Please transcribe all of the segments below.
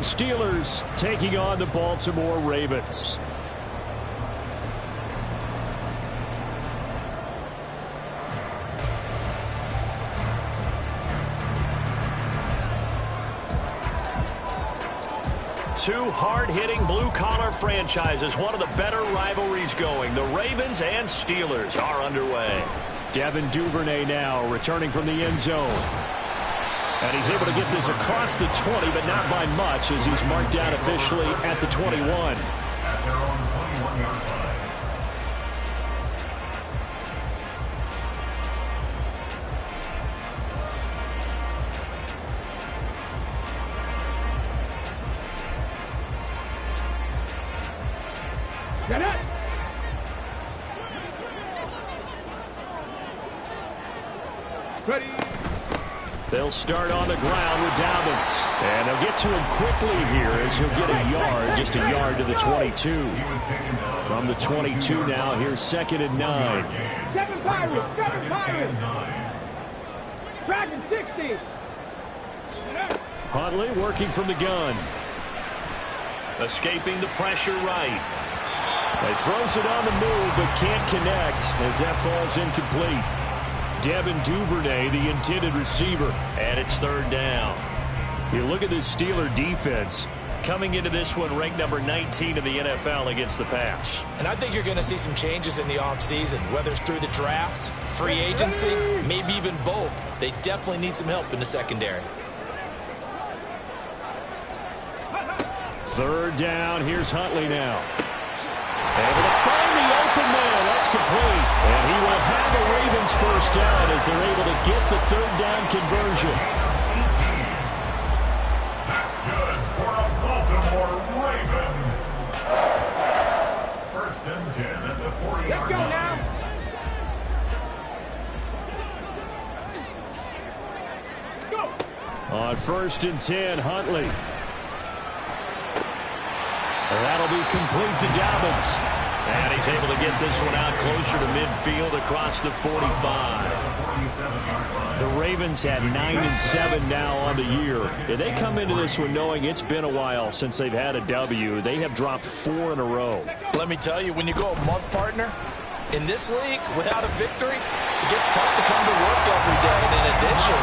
Pittsburgh Steelers taking on the Baltimore Ravens. Two hard-hitting blue-collar franchises, one of the better rivalries going. The Ravens and Steelers are underway. Devin Duvernay now returning from the end zone. And he's able to get this across the 20, but not by much as he's marked down officially at the 21. At their own 21-yard line. Get it! Ready! They'll start on the ground with Dobbins. And they'll get to him quickly here as he'll get a yard, just a yard to the 22. From the 22 now, here's 2nd and 9. 7 Pirates! 7 Pirates! Dragon 60! Huntley working from the gun. Escaping the pressure right. He throws it on the move, but can't connect as that falls incomplete. Devin Duvernay, the intended receiver, and it's 3rd down. You look at this Steeler defense. Coming into this one, ranked number 19 in the NFL against the pass. And I think you're going to see some changes in the offseason, whether it's through the draft, free agency, maybe even both. They definitely need some help in the secondary. 3rd down, here's Huntley now. Able to find the open man. That's complete. And he will have the Ravens 1st down as they're able to get the 3rd down conversion. That's good for a Baltimore Raven. 1st and 10 at the 40-yard line. Let's go now! Let's go! On 1st and 10, Huntley. That'll be complete to Dobbins. And he's able to get this one out closer to midfield across the 45. The Ravens had 9-7 now on the year. And they come into this one knowing it's been a while since they've had a W. They have dropped 4 in a row. Let me tell you, when you go a month partner, in this league, without a victory, it gets tough to come to work every day. And in addition,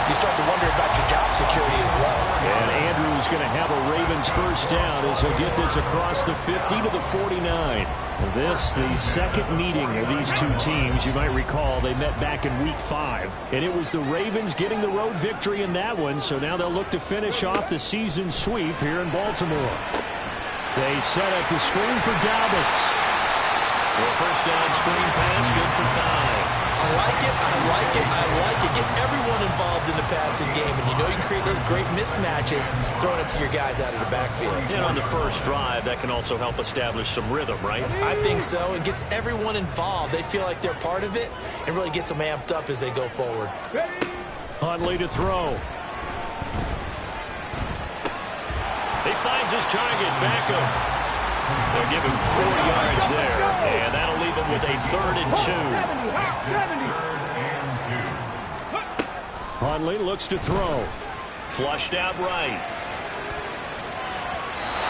you start to wonder about your job security as well. And Andrews going to have a Ravens 1st down as he'll get this across the 50 to the 49. This, the 2nd meeting of these two teams. You might recall they met back in Week 5. And it was the Ravens getting the road victory in that one. So now they'll look to finish off the season sweep here in Baltimore. They set up the screen for Dobbins. Well, 1st down screen pass, good for 5. I like it, I like it, I like it. Get everyone involved in the passing game. And you know you can create those great mismatches throwing it to your guys out of the backfield. And on the first drive, that can also help establish some rhythm, right? I think so. It gets everyone involved. They feel like they're part of it and really gets them amped up as they go forward. Huntley to throw. He finds his target, Beckham. They'll give him 4 yards there, and that'll leave him with a 3rd and 2. Huntley looks to throw. Flushed out right.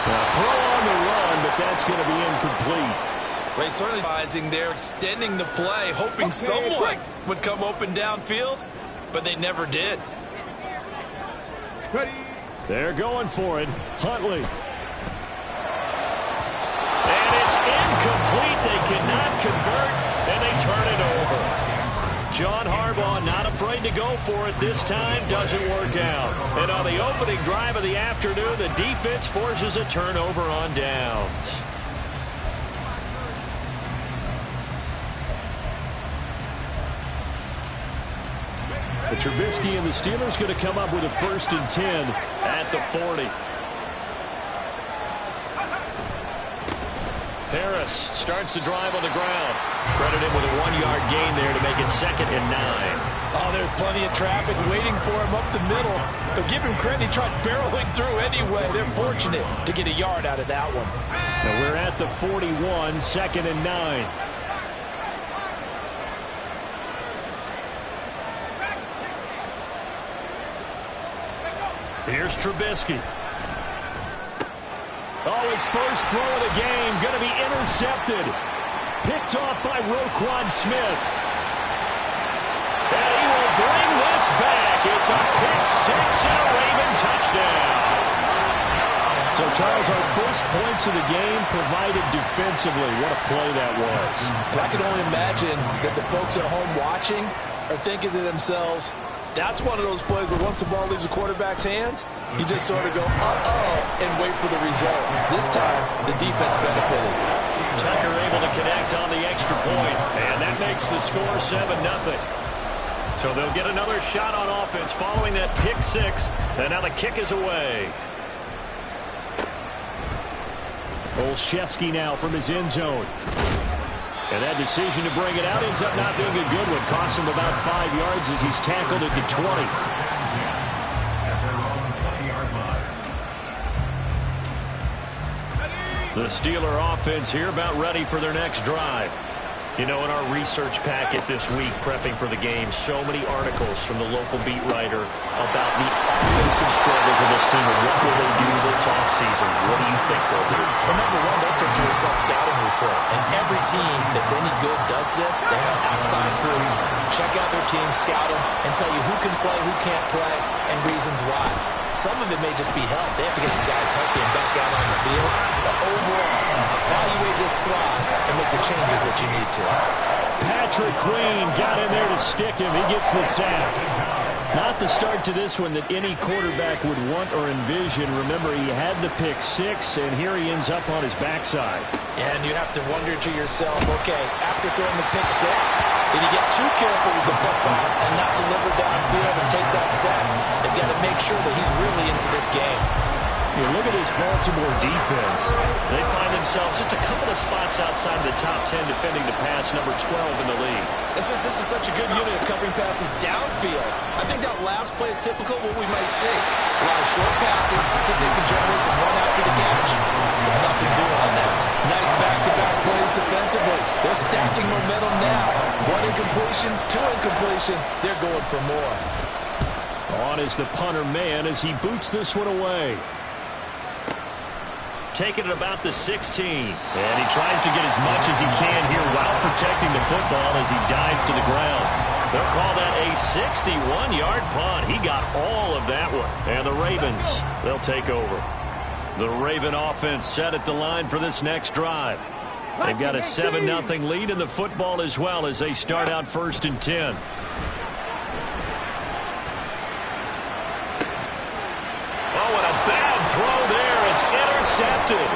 A throw on the run, but that's going to be incomplete. They certainly advising they're extending the play, hoping someone would come open downfield, but they never did. They're going for it. Huntley. And it's incomplete. They cannot convert, and they turn it over. John Harbaugh not afraid to go for it this time. Doesn't work out. And on the opening drive of the afternoon, the defense forces a turnover on downs. But Trubisky and the Steelers going to come up with a 1st and 10 at the 40. Harris starts the drive on the ground. Credit him with a 1-yard gain there to make it 2nd and 9. Oh, there's plenty of traffic waiting for him up the middle. But give him credit, he tried barreling through anyway. They're fortunate to get a yard out of that one. Now we're at the 41, 2nd and 9. Here's Trubisky. his first throw of the game. Going to be intercepted. Picked off by Roquan Smith. And he will bring this back. It's a pick six and a Raven touchdown. So, Charles, our first points of the game provided defensively. What a play that was. And I can only imagine that the folks at home watching are thinking to themselves, that's one of those plays where once the ball leaves the quarterback's hands, you just sort of go, uh-oh, and wait for the result. This time, the defense benefited. Tucker able to connect on the extra point, and that makes the score 7-0. So they'll get another shot on offense following that pick six, and now the kick is away. Olszewski now from his end zone. And that decision to bring it out ends up not being a good one. Costs him about 5 yards as he's tackled at the 20. The Steeler offense here about ready for their next drive. You know, in our research packet this week, prepping for the game, so many articles from the local beat writer about the offensive struggles of this team and what will they do this offseason. What do you think they'll do? Well, number one, they'll take to a self-scouting report. And every team that's any good does this. They have outside crews, check out their team, scout them, and tell you who can play, who can't play, and reasons why. Some of it may just be health. They have to get some guys healthy and back out on the field. But overall, evaluate this squad and make the changes that you need to. Patrick Queen got in there to stick him. He gets the sack. Not the start to this one that any quarterback would want or envision. Remember, he had the pick six, and here he ends up on his backside. And you have to wonder to yourself, okay, after throwing the pick six, did he get too careful with the football and not deliver downfield and take that sack? They've got to make sure that he's really into this game. You look at this Baltimore defense. They find themselves just a couple of spots outside of the top 10 defending the pass, number 12 in the league. This is such a good unit of covering passes downfield. I think that last play is typical of what we might see. A lot of short passes, so they can generate some run after the catch. But nothing doing on that. Nice back-to-back plays defensively. They're stacking momentum now. One incompletion, two incompletion. They're going for more. On is the punter man as he boots this one away. Taking it about the 16. And he tries to get as much as he can here while protecting the football as he dives to the ground. They'll call that a 61-yard punt. He got all of that one. And the Ravens, they'll take over. The Raven offense set at the line for this next drive. They've got a 7-0 lead in the football as well as they start out 1st and 10. Oh, and a bad throw there. It's intercepted.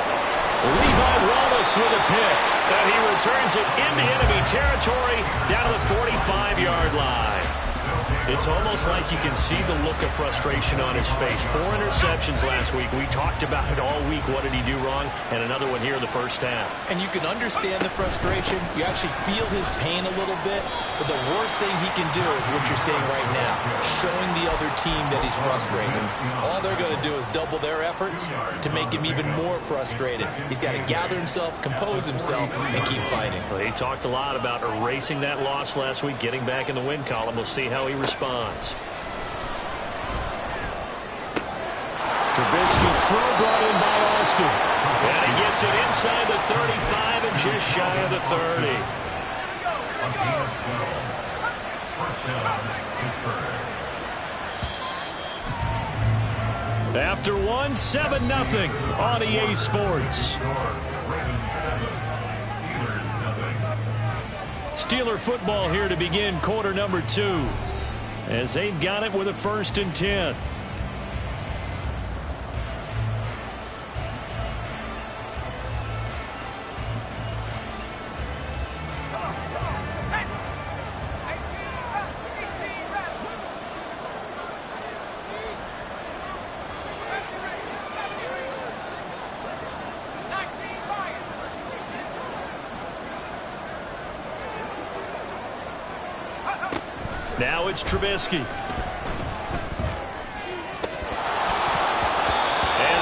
Levi Wallace with a pick. And he returns it into enemy territory down to the 45-yard line. It's almost like you can see the look of frustration on his face. 4 interceptions last week. We talked about it all week. What did he do wrong? And another one here in the first half. And you can understand the frustration. You actually feel his pain a little bit. But the worst thing he can do is what you're saying right now, showing the other team that he's frustrated. All they're going to do is double their efforts to make him even more frustrated. He's got to gather himself, compose himself, and keep fighting. Well, he talked a lot about erasing that loss last week, getting back in the win column. We'll see how he responds. Trubisky's throw brought in by Austin. And he gets it inside the 35 and just shy of the 30. After one, 7-0 on EA Sports. Steeler football here to begin quarter number 2 as they've got it with a 1st and 10. Now it's Trubisky. And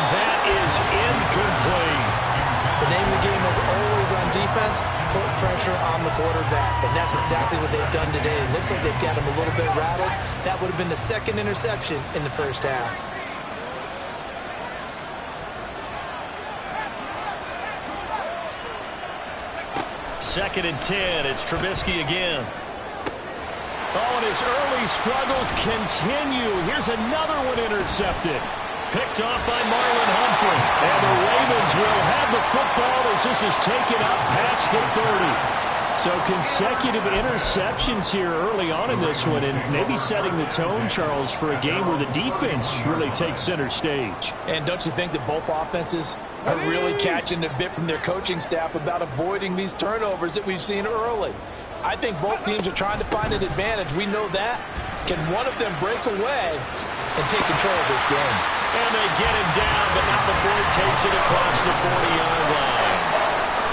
that is incomplete. The name of the game is always on defense, put pressure on the quarterback. And that's exactly what they've done today. It looks like they've got him a little bit rattled. That would have been the 2nd interception in the first half. 2nd and 10. It's Trubisky again. Oh, and his early struggles continue. Here's another one intercepted. Picked off by Marlon Humphrey. And the Ravens will have the football as this is taken up past the 30. So consecutive interceptions here early on in this one, and maybe setting the tone, Charles, for a game where the defense really takes center stage. And don't you think that both offenses are really catching a bit from their coaching staff about avoiding these turnovers that we've seen early? I think both teams are trying to find an advantage. We know that. Can one of them break away and take control of this game? And they get him down, but not before he takes it across the 40-yard line.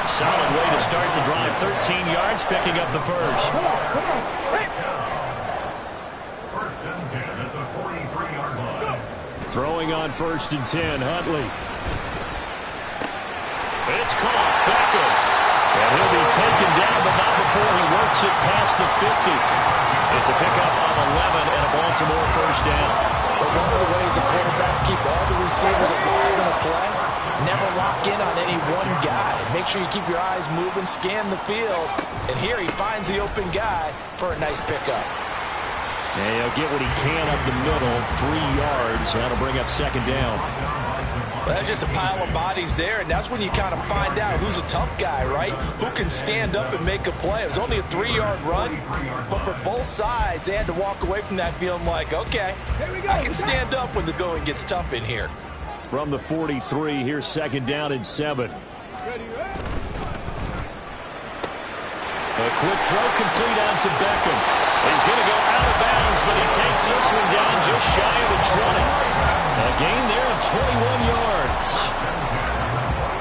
Solid way to start the drive. 13 yards, picking up the first. Come on. Hey. First and 10 at the 43-yard line. Throwing on 1st and 10, Huntley. It's caught. Beckham. And he'll be taken down, but not before he works it past the 50. It's a pickup of 11 and a Baltimore first down. But one of the ways the quarterbacks keep all the receivers alive in a play, never lock in on any one guy. Make sure you keep your eyes moving, scan the field. And here he finds the open guy for a nice pickup. And he'll get what he can up the middle, 3 yards. That'll bring up 2nd down. Well, that's just a pile of bodies there, and that's when you kind of find out who's a tough guy, right? Who can stand up and make a play. It was only a 3-yard run, but for both sides, they had to walk away from that feeling like, okay, I can stand up when the going gets tough in here. From the 43, here's 2nd down and 7. A quick throw complete out to Beckham. He's going to go out of bounds, but he takes this one down just shy of the 20. A gain there of 21 yards.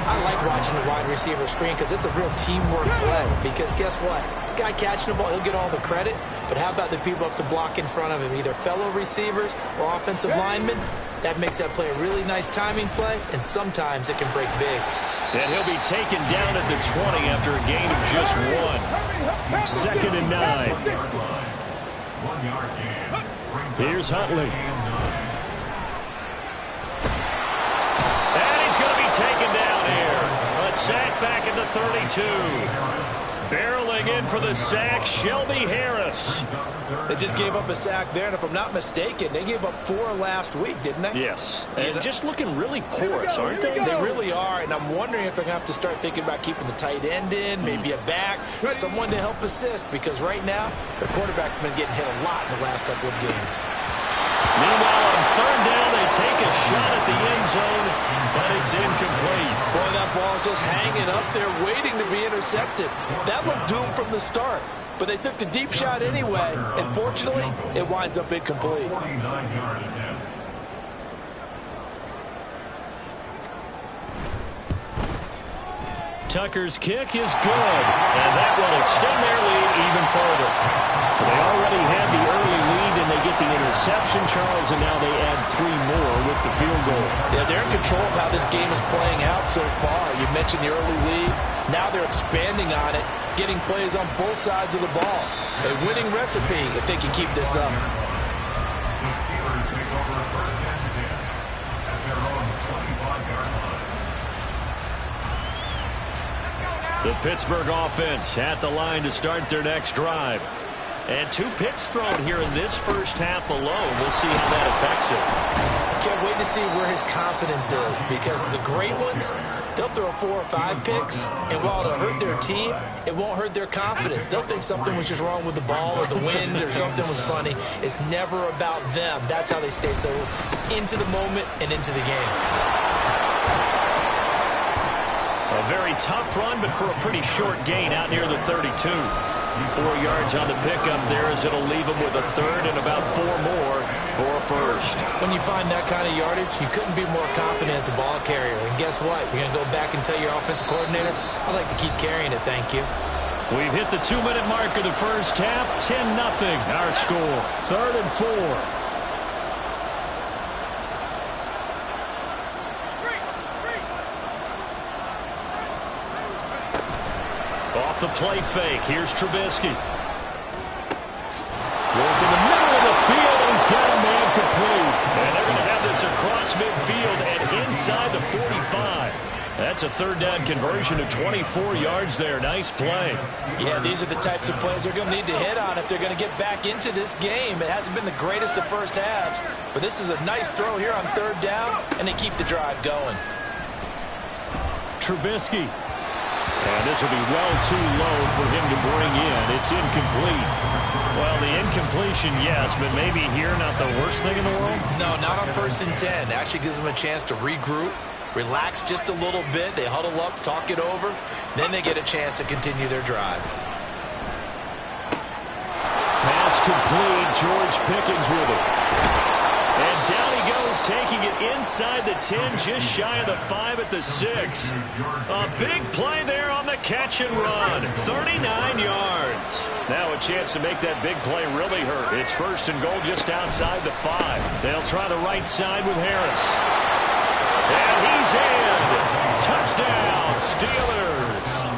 I like watching the wide receiver screen because it's a real teamwork play. Because guess what? The guy catching the ball, he'll get all the credit. But how about the people up to block in front of him, either fellow receivers or offensive linemen? That makes that play a really nice timing play, and sometimes it can break big. And he'll be taken down at the 20 after a gain of just 1. 2nd and 9. 1 yard gain. Here's Huntley. And he's going to be taken down here. A sack back at the 32. Barreling in for the sack, Shelby Harris. They just gave up a sack there, and if I'm not mistaken, they gave up 4 last week, didn't they? Yes. And just looking really porous, aren't they? They really are, and I'm wondering if they're going to have to start thinking about keeping the tight end in, maybe a back, someone to help assist, because right now, their quarterback's been getting hit a lot in the last couple of games. Meanwhile, on 3rd down, they take a shot at the end zone, but it's incomplete. Boy, that ball is just hanging up there, waiting to be intercepted. That looked doomed from the start, but they took the deep shot anyway, and fortunately, it winds up incomplete. 49-yard attempt. Tucker's kick is good, and that will extend their lead even further. They already had the early lead, and they get the interception, Charles, and now they add 3 more with the field goal. Yeah, they're in control of how this game is playing out so far. You mentioned the early lead. Now they're expanding on it, getting plays on both sides of the ball. A winning recipe if they can keep this up. The Steelers take over 1st and 10 at their own 25-yard line. The Pittsburgh offense at the line to start their next drive. And 2 picks thrown here in this first half alone. We'll see how that affects it. Can't wait to see where his confidence is, because the great ones, they'll throw 4 or 5 picks, and while it'll hurt their team, it won't hurt their confidence. They'll think something was just wrong with the ball or the wind or something was funny. It's never about them. That's how they stay so into the moment and into the game. A very tough run, but for a pretty short gain out near the 32. 4 yards on the pickup there as it'll leave them with a 3rd and about 4 more for a first. When you find that kind of yardage, you couldn't be more confident as a ball carrier. And guess what? You're going to go back and tell your offensive coordinator, I'd like to keep carrying it, thank you. We've hit the 2-minute mark of the first half. 10-0 our score. 3rd and 4. Off the play fake. Here's Trubisky. Work in the middle of the field, and he's got a man complete. And they're going to have this across midfield and inside the 45. That's a third down conversion of 24 yards there. Nice play. Yeah, these are the types of plays they're going to need to hit on if they're going to get back into this game. It hasn't been the greatest of first halves, but this is a nice throw here on third down, and they keep the drive going. Trubisky. And this will be well too low for him to bring in. It's incomplete. Well, the incompletion, yes, but maybe here not the worst thing in the world? No, not on 1st and 10. Actually gives them a chance to regroup, relax just a little bit. They huddle up, talk it over. Then they get a chance to continue their drive. Pass complete. George Pickens with it. And down he goes, taking it inside the 10, just shy of the 5 at the 6. A big play there on the catch and run. 39 yards. Now a chance to make that big play really hurt. It's 1st and goal just outside the 5. They'll try the right side with Harris. And he's in. Touchdown, Steelers.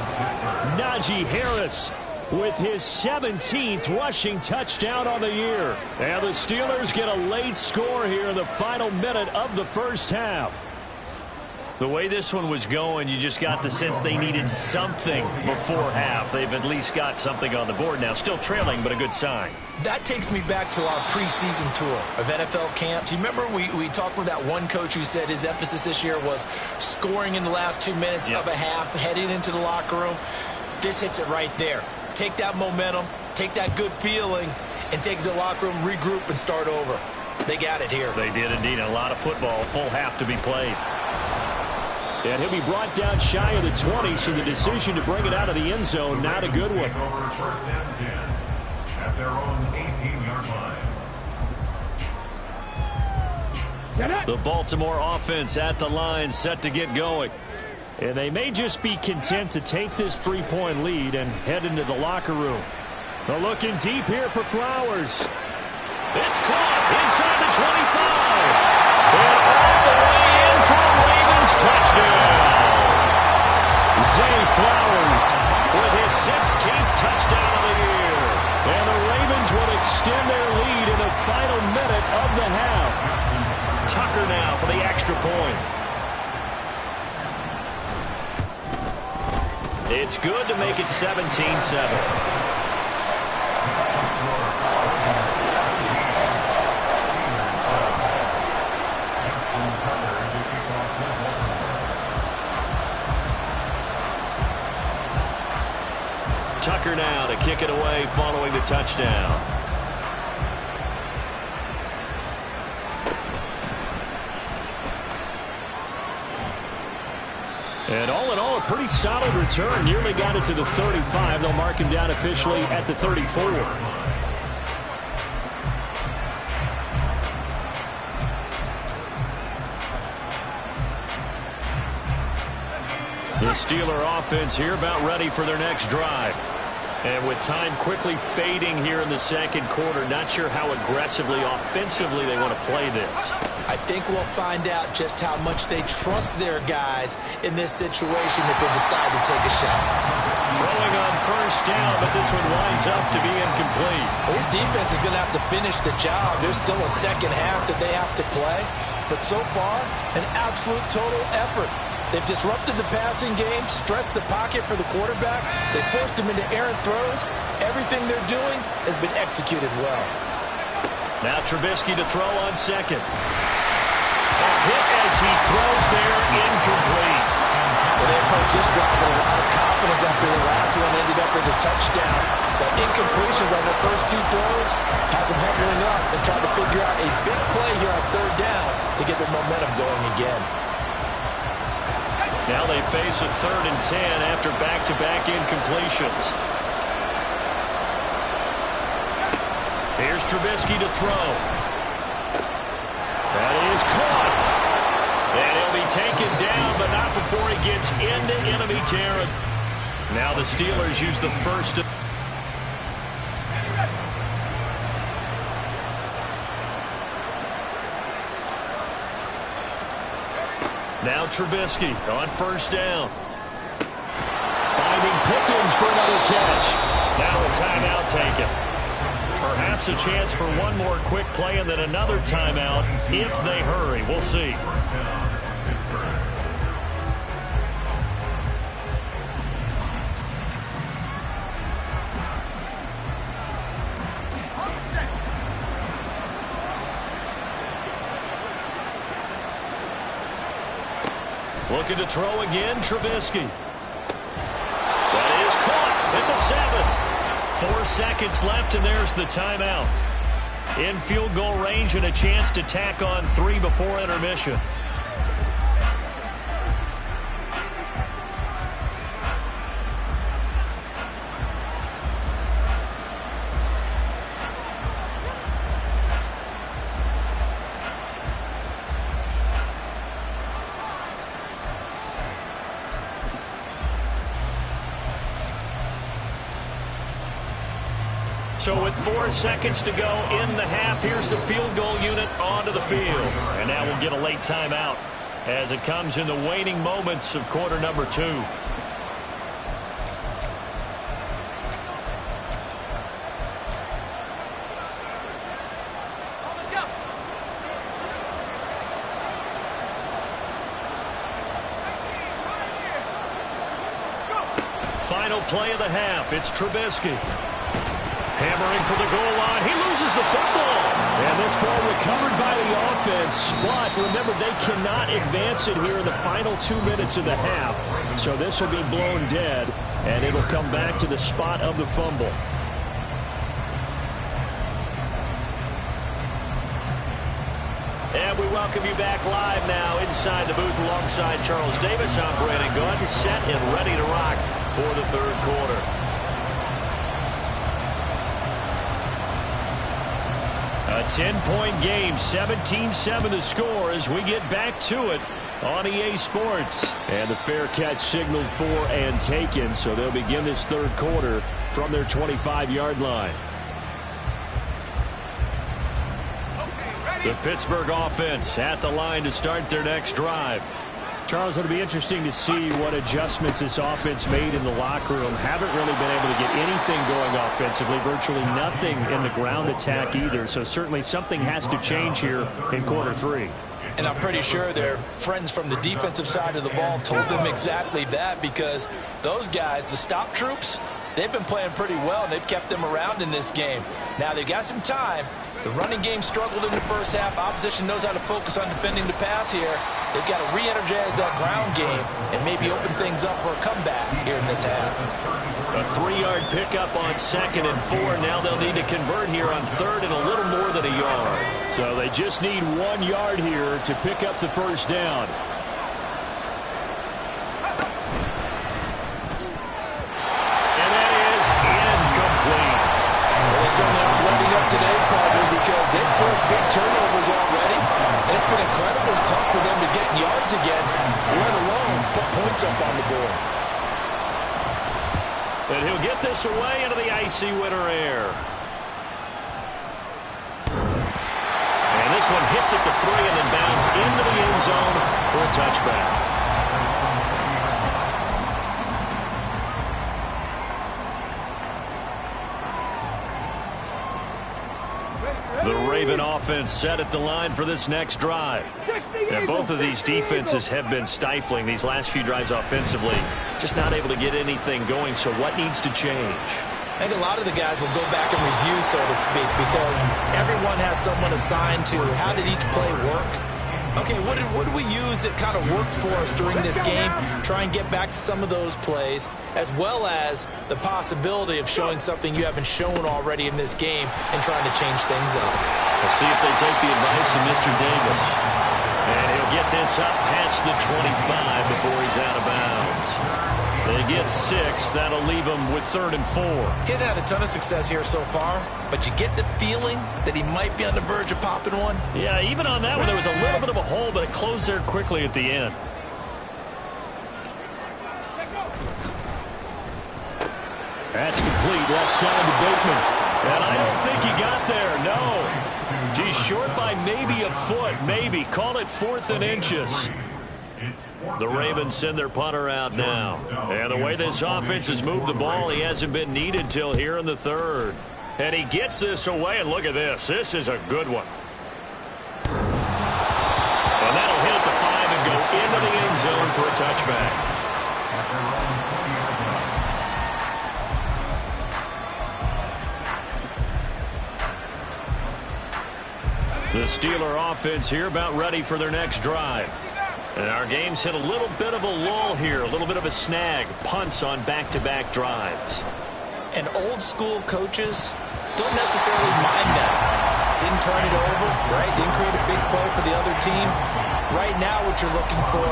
Najee Harris with his 17th rushing touchdown on the year. And the Steelers get a late score here in the final minute of the first half. The way this one was going, you just got the sense they needed something before half. They've at least got something on the board now. Still trailing, but a good sign. That takes me back to our preseason tour of NFL camps. You remember we talked with that one coach who said his emphasis this year was scoring in the last 2 minutes of a half, heading into the locker room. This hits it right there. Take that momentum, take that good feeling, and take it to the locker room, regroup, and start over. They got it here. They did indeed. A lot of football, full half to be played. And he'll be brought down shy of the 20, so the decision to bring it out of the end zone, not a good one. Over 1st and 10 at their own 18-yard line. The Baltimore offense at the line, set to get going. And they may just be content to take this 3-point lead and head into the locker room. They're looking deep here for Flowers. It's caught inside the 25. And all the way in for a Ravens touchdown. Zay Flowers with his 16th touchdown of the year. And the Ravens will extend their lead in the final minute of the half. Tucker now for the extra point. It's good to make it 17-7. Tucker now to kick it away following the touchdown. And all in all, a pretty solid return. Nearly got it to the 35. They'll mark him down officially at the 34. The Steeler offense here about ready for their next drive. And with time quickly fading here in the second quarter, not sure how aggressively, offensively they want to play this. I think we'll find out just how much they trust their guys in this situation if they decide to take a shot. Throwing on 1st down, but this one winds up to be incomplete. This defense is going to have to finish the job. There's still a second half that they have to play. But so far, an absolute total effort. They've disrupted the passing game, stressed the pocket for the quarterback. They forced him into errant throws. Everything they're doing has been executed well. Now Trubisky to throw on 2nd. A hit as he throws there, incomplete. Well, they approach this drive with a lot of confidence after the last one ended up as a touchdown. But incompletions on the first 2 throws has them huddling up and trying to figure out a big play here on 3rd down to get their momentum going again. Now they face a 3rd and 10 after back-to-back incompletions. Here's Trubisky to throw. That is caught. And he'll be taken down, but not before he gets into enemy territory. Now the Steelers use the first. Now Trubisky on 1st down. Finding Pickens for another catch. Now a timeout taken. Perhaps a chance for one more quick play and then another timeout if they hurry. We'll see. Looking to throw again, Trubisky. That is caught at the 7. 4 seconds left, and there's the timeout. In field goal range and a chance to tack on 3 before intermission. So with 4 seconds to go in the half, here's the field goal unit onto the field. And now we'll get a late timeout as it comes in the waning moments of quarter number 2. Final play of the half. It's Trubisky. Hammering for the goal line. He loses the football. And this ball recovered by the offense. But remember, they cannot advance it here in the final 2 minutes of the half. So this will be blown dead, and it'll come back to the spot of the fumble. And we welcome you back live now inside the booth alongside Charles Davis. I'm Brandon Gaudin, set and ready to rock for the third quarter. A 10-point game, 17-7 to score as we get back to it on EA Sports. And the fair catch signaled for and taken, so they'll begin this third quarter from their 25-yard line. The Pittsburgh offense at the line to start their next drive. Charles, it'll be interesting to see what adjustments this offense made in the locker room. Haven't really been able to get anything going offensively, virtually nothing in the ground attack either. So certainly something has to change here in quarter 3. And I'm pretty sure their friends from the defensive side of the ball told them exactly that, because those guys, the stop troops, they've been playing pretty well, and they've kept them around in this game. Now, they've got some time. The running game struggled in the first half. Opposition knows how to focus on defending the pass here. They've got to re-energize that ground game and maybe open things up for a comeback here in this half. A 3-yard pickup on 2nd and 4. Now they'll need to convert here on 3rd and a little more than a yard. So they just need 1 yard here to pick up the first down. And that is incomplete. They're certainly not letting up today, probably, because they've forced big turnovers already. And it's been incredibly tough for them to get yards against, let alone put points up on the board. And he'll get this away into the icy winter air. And this one hits at the 3 and then bounds into the end zone for a touchback. The Raven offense set at the line for this next drive. And both of these defenses have been stifling these last few drives offensively. Just not able to get anything going, so what needs to change? I think a lot of the guys will go back and review, so to speak, because everyone has someone assigned to how did each play work. Okay, what did we use that kind of worked for us during this game? Try and get back to some of those plays, as well as the possibility of showing something you haven't shown already in this game and trying to change things up. We'll see if they take the advice of Mr. Davis. And he'll get this up past the 25 before he's out of bounds. They get 6. That'll leave him with 3rd and 4. He hasn't had a ton of success here so far, but you get the feeling that he might be on the verge of popping one. Yeah, even on that one, there was a little bit of a hole, but it closed there quickly at the end. That's complete. Left side to Bateman. And I don't think he got there. No. Geez, short by maybe a foot. Maybe. Call it 4th and inches. The Ravens send their punter out now. And the way this offense has moved the ball, he hasn't been needed till here in the 3rd. And he gets this away, and look at this. This is a good one. And that'll hit at the 5 and go into the end zone for a touchback. The Steeler offense here about ready for their next drive. And our game's hit a little bit of a lull here, a little bit of a snag. Punts on back-to-back drives. And old-school coaches don't necessarily mind that. Didn't turn it over, right? Didn't create a big play for the other team. Right now what you're looking for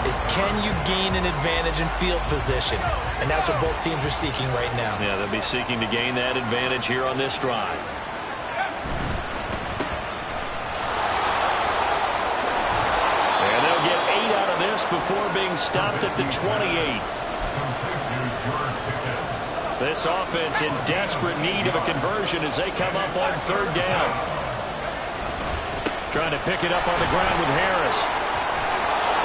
is can you gain an advantage in field position? And that's what both teams are seeking right now. Yeah, they'll be seeking to gain that advantage here on this drive. And they'll get 8 out of this before being stopped at the 28. This offense in desperate need of a conversion as they come up on 3rd down. Trying to pick it up on the ground with Harris.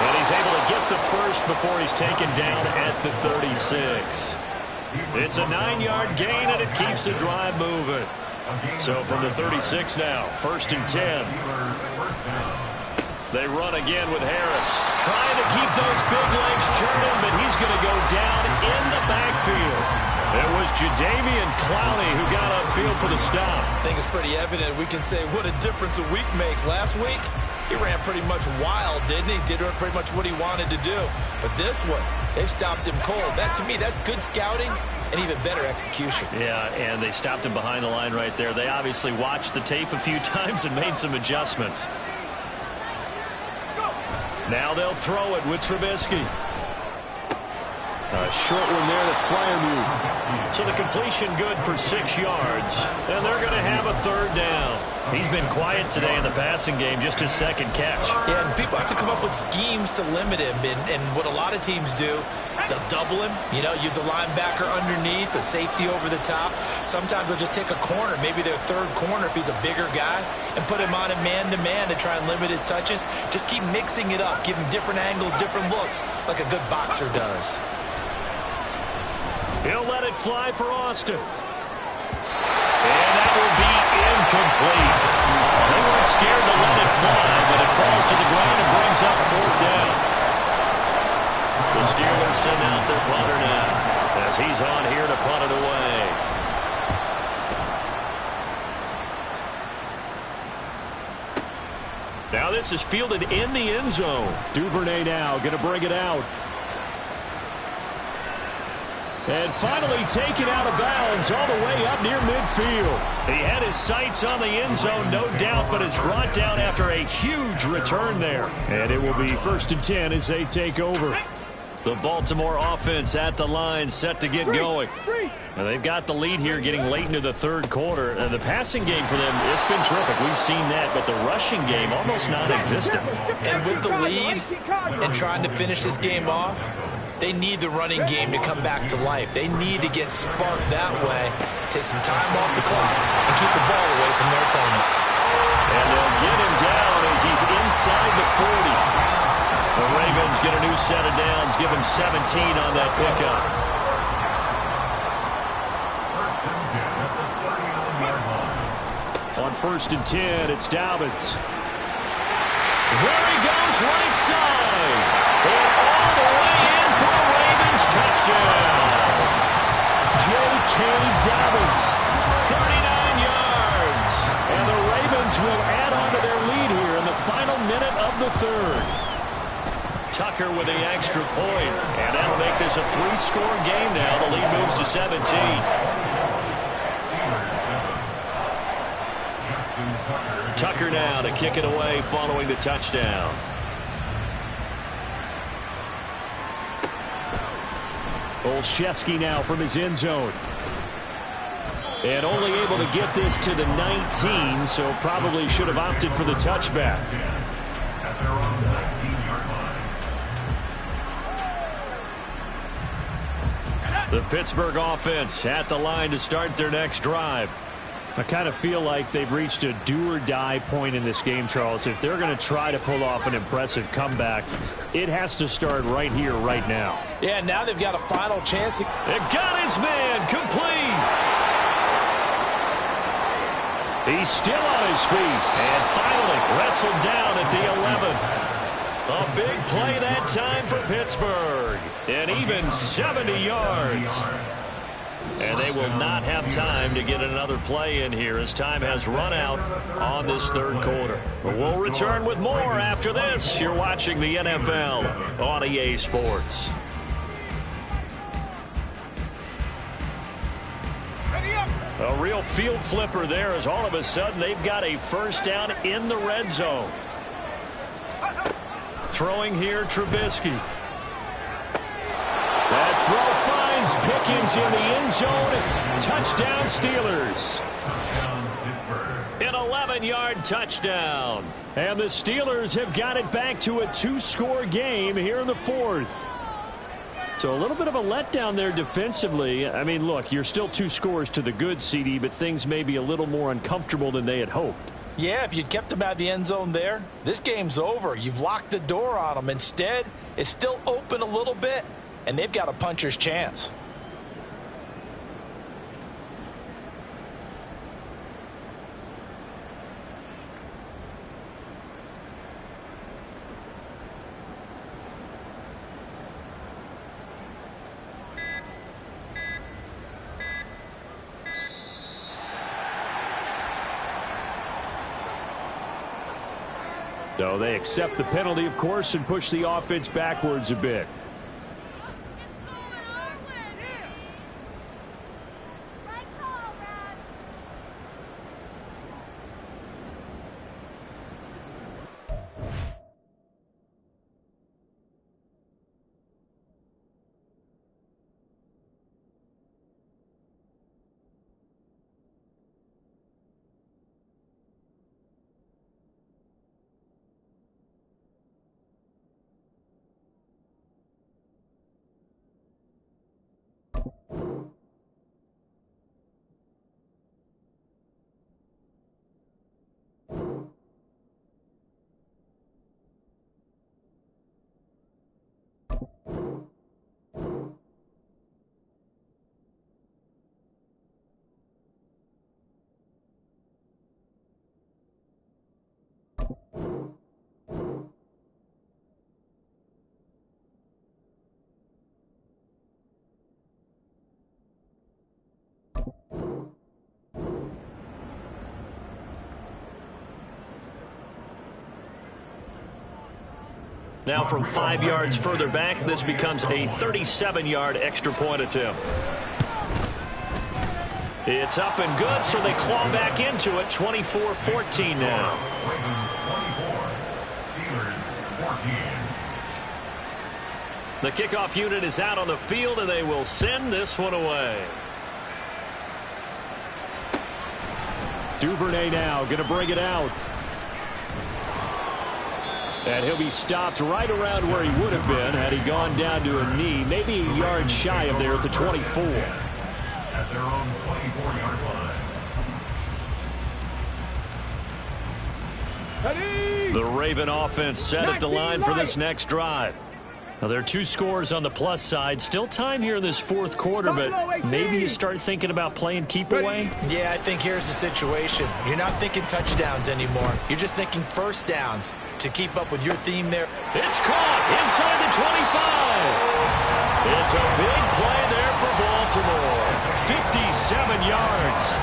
And he's able to get the first before he's taken down at the 36. It's a 9-yard gain, and it keeps the drive moving. So from the 36 now, 1st and 10. They run again with Harris. Trying to keep those big legs churning, but he's going to go down in the backfield. It was Jadeveon Clowney who got upfield for the stop. I think it's pretty evident. We can say what a difference a week makes. Last week, he ran pretty much wild, didn't he? Did pretty much what he wanted to do. But this one, they stopped him cold. That, to me, that's good scouting and even better execution. Yeah, and they stopped him behind the line right there. They obviously watched the tape a few times and made some adjustments. Now they'll throw it with Trubisky. A short one there to Freiermuth. So the completion good for 6 yards. And they're going to have a 3rd down. He's been quiet today in the passing game, just his 2nd catch. Yeah, and people have to come up with schemes to limit him. And what a lot of teams do, they'll double him, use a linebacker underneath, a safety over the top. Sometimes they'll just take a corner, maybe their 3rd corner if he's a bigger guy, and put him on a man-to-man to try and limit his touches. Just keep mixing it up, give him different angles, different looks, like a good boxer does. He'll let it fly for Austin. And that will be incomplete. They weren't scared to let it fly, but it falls to the ground and brings up 4th down. The Steelers send out their punter now as he's on here to punt it away. Now this is fielded in the end zone. Duvernay now going to bring it out. And finally taken out of bounds all the way up near midfield. He had his sights on the end zone, no doubt, but is brought down after a huge return there. And it will be 1st and 10 as they take over. The Baltimore offense at the line, set to get going. And they've got the lead here getting late into the 3rd quarter. The passing game for them, it's been terrific. We've seen that, but the rushing game almost non-existent. And with the lead and trying to finish this game off, they need the running game to come back to life. They need to get sparked that way, take some time off the clock, and keep the ball away from their opponents. And they'll get him down as he's inside the 40. The Ravens get a new set of downs, give him 17 on that pickup. On 1st and 10, it's Dobbins. There he goes, right side. And all the way in for the Ravens touchdown. J.K. Dobbins, 39 yards. And the Ravens will add on to their lead here in the final minute of the 3rd. Tucker with the extra point. And that'll make this a 3-score game now. The lead moves to 17. Tucker now to kick it away following the touchdown. Olszewski now from his end zone. And only able to get this to the 19, so probably should have opted for the touchback. At their own 19-yard line. The Pittsburgh offense at the line to start their next drive. I kind of feel like they've reached a do-or-die point in this game, Charles. If they're going to try to pull off an impressive comeback, it has to start right here, right now. Yeah, now they've got a final chance. It got his man complete. He's still on his feet and finally wrestled down at the 11. A big play that time for Pittsburgh. And even 70 yards. And they will not have time to get another play in here as time has run out on this third quarter. But we'll return with more after this. You're watching the NFL on EA Sports. A real field flipper there as all of a sudden they've got a first down in the red zone. Throwing here, Trubisky. That throw finds Pickens in the end zone. Touchdown, Steelers. An 11-yard touchdown. And the Steelers have got it back to a two-score game here in the fourth. So a little bit of a letdown there defensively. I mean, look, you're still 2 scores to the good, CD, but things may be a little more uncomfortable than they had hoped. Yeah, if you'd kept them out of the end zone there, this game's over. You've locked the door on them. Instead, it's still open a little bit, and they've got a puncher's chance. So they accept the penalty, of course, and push the offense backwards a bit. Now from 5 yards further back, this becomes a 37-yard extra point attempt. It's up and good, so they claw back into it. 24-14 now. Ravens 24, Steelers 14. The kickoff unit is out on the field, and they will send this one away. Duvernay now going to bring it out. And he'll be stopped right around where he would have been had he gone down to a knee, maybe a yard shy of there at the 24. At their own 24-yard line. The Raven offense set at the line for this next drive. Now, there are 2 scores on the plus side. Still time here in this fourth quarter, but maybe you start thinking about playing keep away. Yeah, I think here's the situation. You're not thinking touchdowns anymore. You're just thinking first downs to keep up with your theme there. It's caught inside the 25. It's a big play there for Baltimore. 57 yards.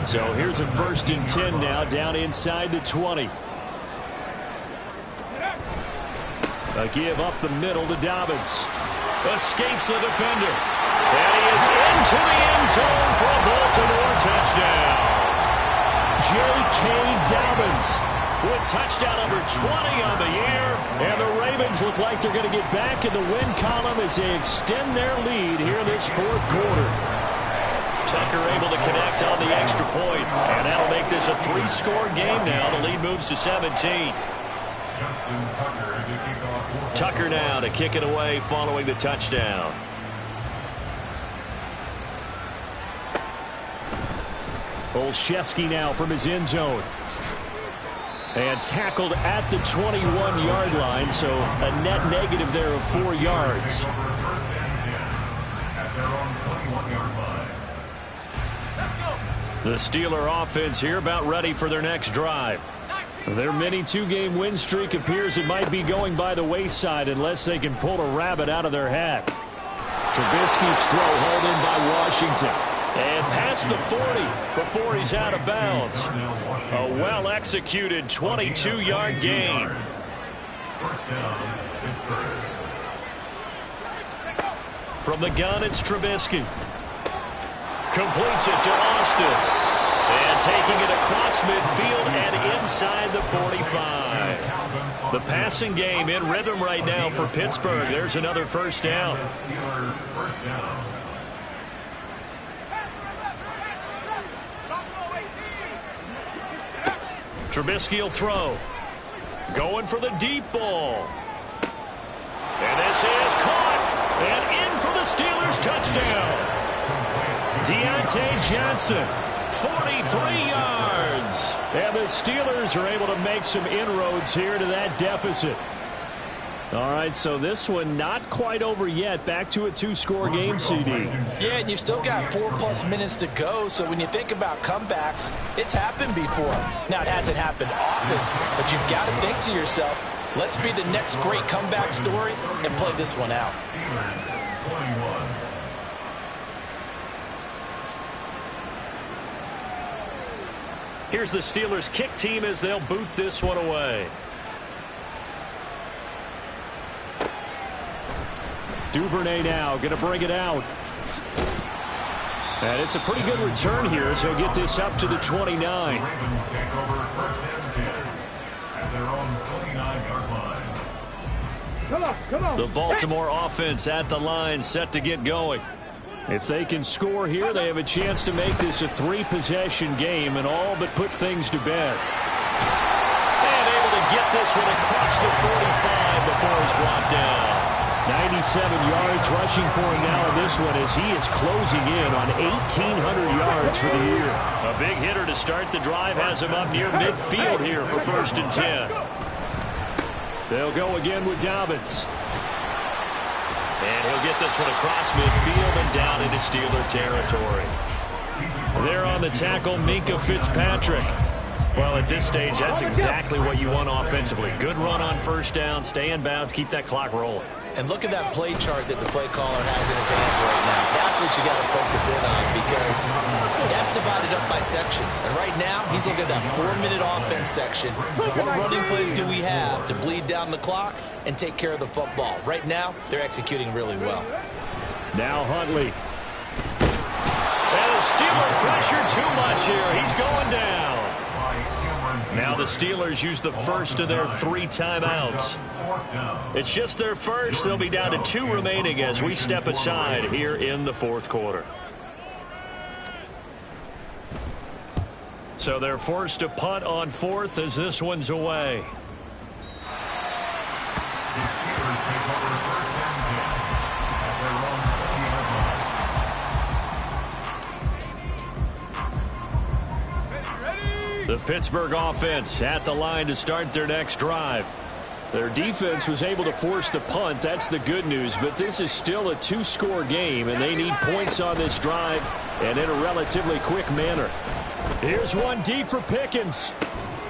So here's a 1st and 10 now, down inside the 20. A give up the middle to Dobbins. Escapes the defender. And he is into the end zone for a Baltimore touchdown. J.K. Dobbins with touchdown number 20 on the year. And the Ravens look like they're going to get back in the win column as they extend their lead here in this fourth quarter. Tucker able to connect on the extra point, and that'll make this a 3-score game now. The lead moves to 17. Tucker now to kick it away following the touchdown. Olszewski now from his end zone. And tackled at the 21-yard line, so a net negative there of 4 yards. The Steeler offense here about ready for their next drive. Their mini two-game win streak appears it might be going by the wayside unless they can pull a rabbit out of their hat. Trubisky's throw hauled in by Washington. And past the 40 before he's out of bounds. A well-executed 22-yard gain. First down, Pittsburgh. From the gun, it's Trubisky. Completes it to Austin. And taking it across midfield and inside the 45. The passing game in rhythm right now for Pittsburgh. There's another first down. Trubisky will throw. Going for the deep ball. And this is caught. And in for the Steelers touchdown. Deontay Johnson, 43 yards. And the Steelers are able to make some inroads here to that deficit. All right, so this one not quite over yet. Back to a two-score game, CD. Yeah, and you've still got 4+ minutes to go, so when you think about comebacks, it's happened before. Now, it hasn't happened often, but you've got to think to yourself, let's be the next great comeback story and play this one out. Steelers 21. Here's the Steelers kick team as they'll boot this one away. Duvernay now going to bring it out. And it's a pretty good return here as he'll get this up to the 29. Ravens take over first and 10 at their own 29-yard line. Come on. The Baltimore offense at the line, set to get going. If they can score here, they have a chance to make this a 3-possession game and all but put things to bed. And able to get this one across the 45 before he's brought down. 97 yards rushing for him now in this one as he is closing in on 1,800 yards for the year. A big hitter to start the drive has him up near midfield here for first and 10. They'll go again with Dobbins. And he'll get this one across midfield and down into Steeler territory. There on the tackle, Minkah Fitzpatrick. Well, at this stage, that's exactly what you want offensively. Good run on first down, stay in bounds, keep that clock rolling. And look at that play chart that the play caller has in his hands right now. That's what you got to focus in on because that's divided up by sections. And right now, he's looking at that 4-minute offense section. What running plays do we have to bleed down the clock and take care of the football? Right now, they're executing really well. Now Huntley. And the Steeler pressure too much here. He's going down. Now the Steelers use the first of their 3 timeouts. It's just their first. They'll be down to 2 remaining as we step aside here in the 4th quarter. So they're forced to punt on 4th as this one's away. The Steelers take over first and 10 at their own 20-yard line. The Pittsburgh offense at the line to start their next drive. Their defense was able to force the punt. That's the good news. But this is still a 2-score game, and they need points on this drive and in a relatively quick manner. Here's one deep for Pickens.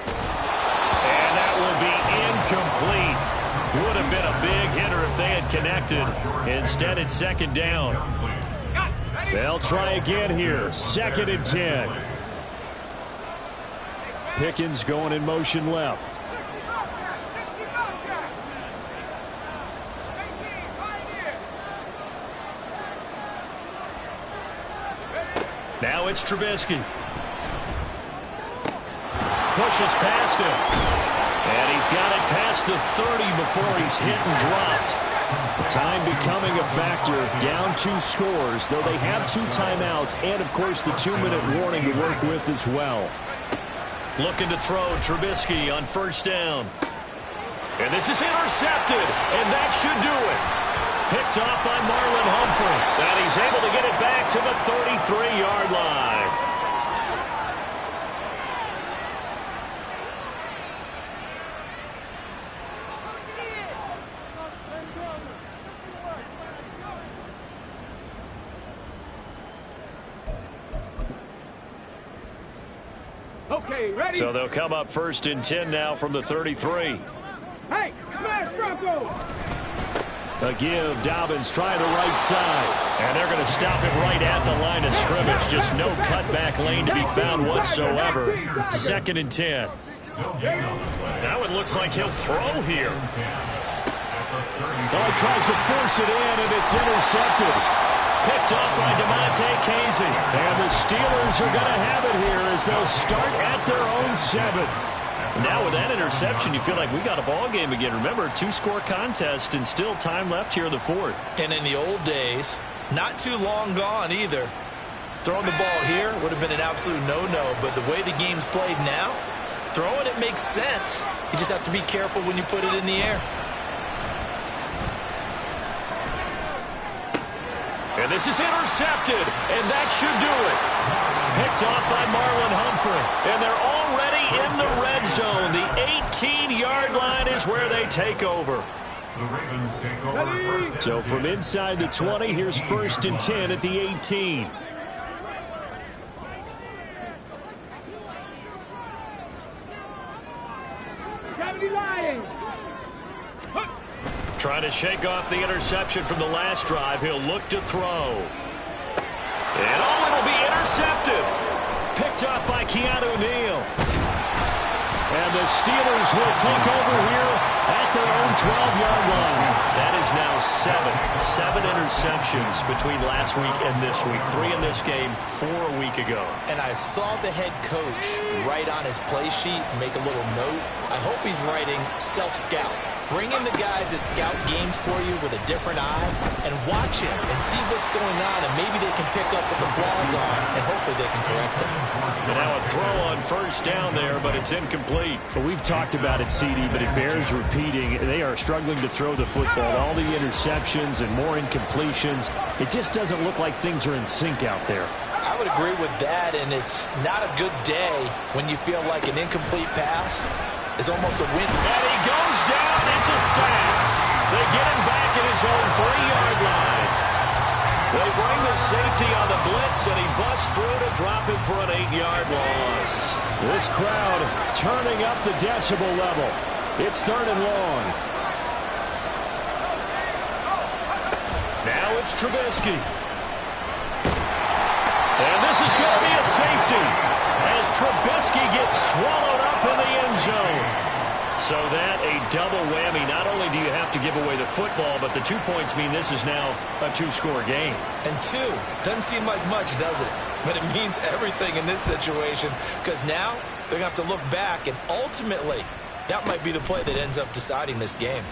And that will be incomplete. Would have been a big hitter if they had connected. Instead, it's second down. They'll try again here. 2nd and 10. Pickens going in motion left. Now it's Trubisky. Pushes past him. And he's got it past the 30 before he's hit and dropped. Time becoming a factor. Down 2 scores, though they have 2 timeouts and, of course, the 2-minute warning to work with as well. Looking to throw Trubisky on first down. And this is intercepted, and that should do it. Picked off by Marlon Humphrey. And he's able to get it back to the 33-yard line. Okay, ready? So they'll come up 1st and 10 now from the 33. Hey, smash Bronco! A give, Dobbins trying the right side. And they're going to stop it right at the line of scrimmage. Just no cutback lane to be found whatsoever. 2nd and 10. Now it looks like he'll throw here. Oh, he tries to force it in, and it's intercepted. Picked up by DeMonte Casey. And the Steelers are going to have it here as they'll start at their own 7. Now with that interception, you feel like we got a ball game again. Remember, 2-score contest and still time left here in the 4th. And in the old days, not too long gone either. Throwing the ball here would have been an absolute no-no, but the way the game's played now, throwing it makes sense. You just have to be careful when you put it in the air. And this is intercepted, and that should do it. Picked off by Marlon Humphrey, and they're already in the red zone. The 18-yard line is where they take over. The Ravens take over. So from inside the 20, here's 1st and 10 at the 18. Trying to shake off the interception from the last drive. He'll look to throw. And it'll be intercepted. Picked up by Keanu Neal. And the Steelers will take over here at their own 12-yard line. That is now 7 interceptions between last week and this week. 3 in this game, 4 a week ago. And I saw the head coach write on his play sheet, make a little note. I hope he's writing self-scout. Bring in the guys that scout games for you with a different eye and watch him and see what's going on, and maybe they can pick up what the flaws are, and hopefully they can correct them. And now a throw on 1st down there, but it's incomplete. Well, we've talked about it, CD, but it bears repeating. They are struggling to throw the football. All the interceptions and more incompletions. It just doesn't look like things are in sync out there. I would agree with that, and it's not a good day when you feel like an incomplete pass is almost a win. And he goes down. It's a sack. They get him back at his own 3-yard line. They bring the safety on the blitz, and he busts through to drop him for an 8-yard loss. This crowd turning up the decibel level. It's 3rd and long. Now it's Trubisky. And this is going to be a safety as Trubisky gets swallowed up in the end zone. So that a double whammy. Not only do you have to give away the football, but the 2 points mean this is now a 2-score game. And 2 doesn't seem like much, does it? But it means everything in this situation, because now they're going to have to look back, and ultimately that might be the play that ends up deciding this game.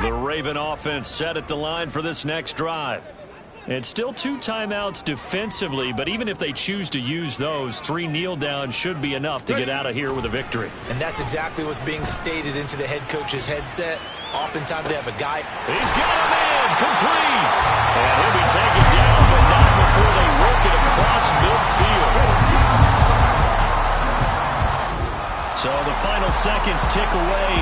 The Raven offense set at the line for this next drive. It's still 2 timeouts defensively, but even if they choose to use those, 3 kneel downs should be enough to get out of here with a victory. And that's exactly what's being stated into the head coach's headset. Oftentimes they have a guy. He's got a man complete. And he'll be taken down, but not before they work it across midfield. So the final seconds tick away.